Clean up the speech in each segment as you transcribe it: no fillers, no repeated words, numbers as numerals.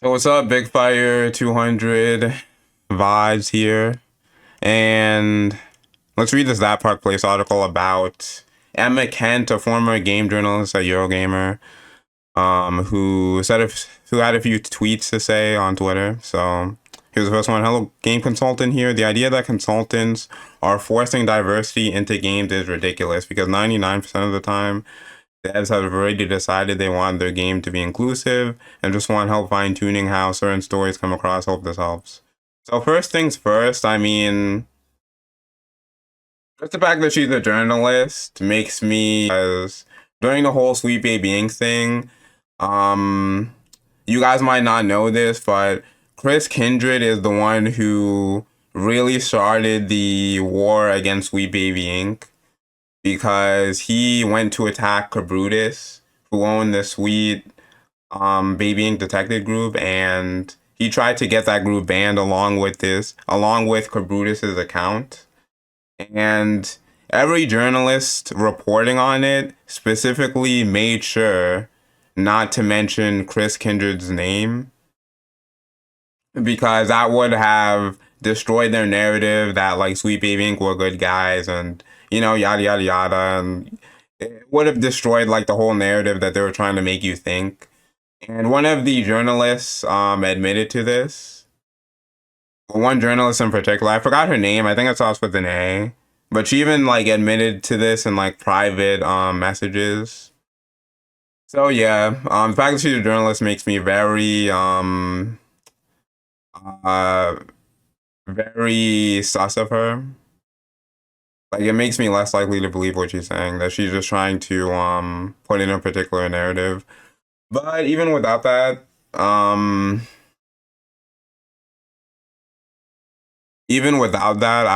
So what's up, Big Fire 200 vibes here, and let's read this That Park Place article about Emma Kent, a former game journalist at Eurogamer, who had a few tweets to say on Twitter. So here's the first one. Hello, game consultant here. The idea that consultants are forcing diversity into games is ridiculous because 99% of the time devs have already decided they want their game to be inclusive and just want help fine-tuning how certain stories come across. Hope this helps. So first things first, I mean, just the fact that she's a journalist makes me, as during the whole Sweet Baby Inc. thing, um, you guys might not know this, but Chris Kindred is the one who really started the war against Sweet Baby Inc. because he went to attack Cabrutus, who owned the Sweet Baby Inc. Detective Group, and he tried to get that group banned along with Cabrutus's account. And every journalist reporting on it specifically made sure not to mention Chris Kindred's name because that would have destroyed their narrative that like Sweet Baby Inc. were good guys and yada yada yada, and it would have destroyed like the whole narrative that they were trying to make you think. And one of the journalists admitted to this. One journalist in particular, I forgot her name. I think it starts with an A, but she even like admitted to this in like private messages. So yeah, the fact that she's a journalist makes me uh very sus of her. Like it makes me less likely to believe what she's saying, that she's just trying to put in a particular narrative. But even without that, I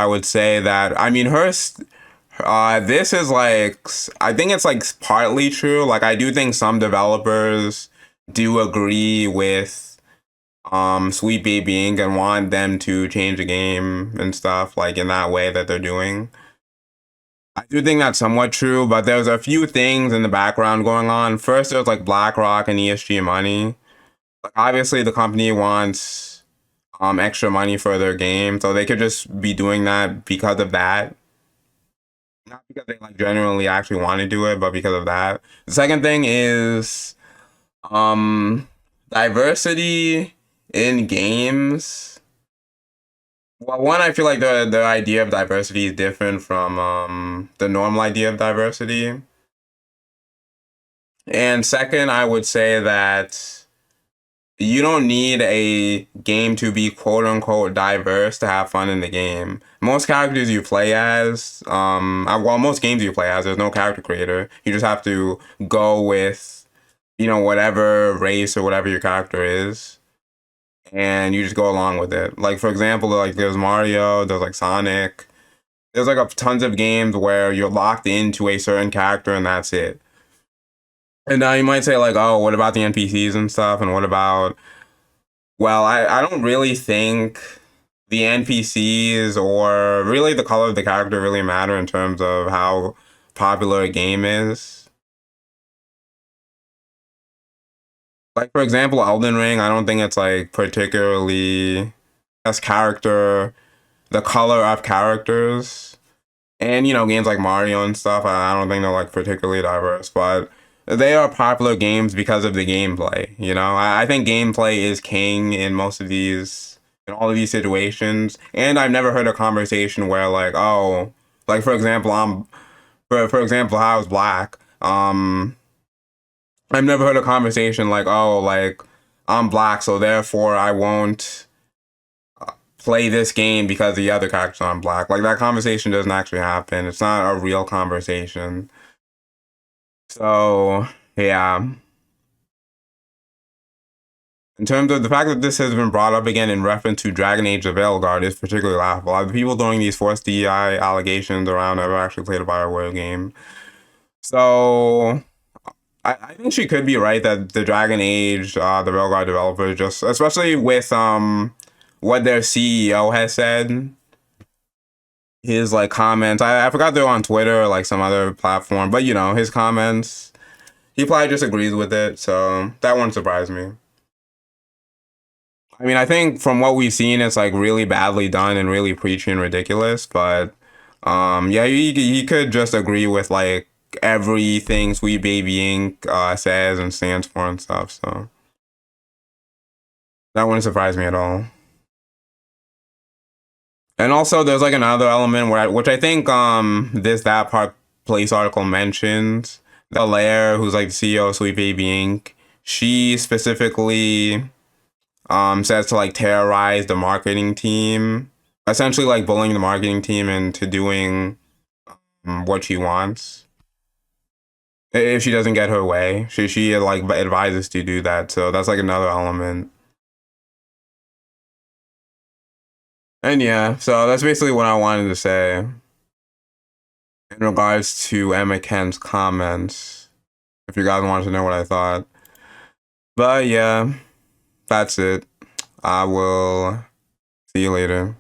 would say that I mean this is like I think it's like partly true. Like I do think some developers do agree with Sweet Baby Inc. and want them to change the game and stuff like in that way that they're doing. I do think that's somewhat true, but there's a few things in the background going on. First, there's like BlackRock and ESG money. Like obviously, the company wants extra money for their game, so they could just be doing that because of that. Not because they like genuinely actually want to do it, but because of that. The second thing is um diversity in games. Well, one, I feel like the idea of diversity is different from the normal idea of diversity. And second, I would say that you don't need a game to be quote unquote diverse to have fun in the game. Most characters you play as, most games you play as, there's no character creator. You just have to go with, whatever race or whatever your character is, and you just go along with it. Like for example, like there's Mario, there's like Sonic, there's like tons of games where you're locked into a certain character and that's it. And now you might say like, oh, what about the NPCs and stuff? And what about, well, I don't really think the NPCs or really the color of the character really matter in terms of how popular a game is. Like for example, Elden Ring, I don't think it's like particularly as character, the color of characters. And games like Mario and stuff, I don't think they're like particularly diverse, but they are popular games because of the gameplay. I think gameplay is king in all of these situations. And I've never heard a conversation where like, oh, like for example, for example, how I was black. I've never heard a conversation like, oh, like I'm black, so therefore I won't play this game because the other characters aren't black. Like that conversation doesn't actually happen. It's not a real conversation. So yeah. In terms of the fact that this has been brought up again in reference to Dragon Age of Veilguard is particularly laughable. The people throwing these forced DEI allegations around never actually played a BioWare game. So I think she could be right that the Dragon Age, the Veilguard developers just, especially with what their CEO has said, his like comments. I forgot they're on Twitter or like some other platform, but his comments. He probably just agrees with it, so that won't surprise me. I mean, I think from what we've seen, it's like really badly done and really preachy and ridiculous. But yeah, he could just agree with like everything Sweet Baby Inc. Says and stands for and stuff. So that wouldn't surprise me at all. And also, there's like another element which I think this that part place article mentions. The Lair, who's like the CEO of Sweet Baby Inc. She specifically says to like terrorize the marketing team, essentially like bullying the marketing team into doing what she wants. If she doesn't get her way, she like advises to do that. So that's like another element. And yeah, so that's basically what I wanted to say in regards to Emma Ken's comments. If you guys wanted to know what I thought. But yeah, that's it. I will see you later.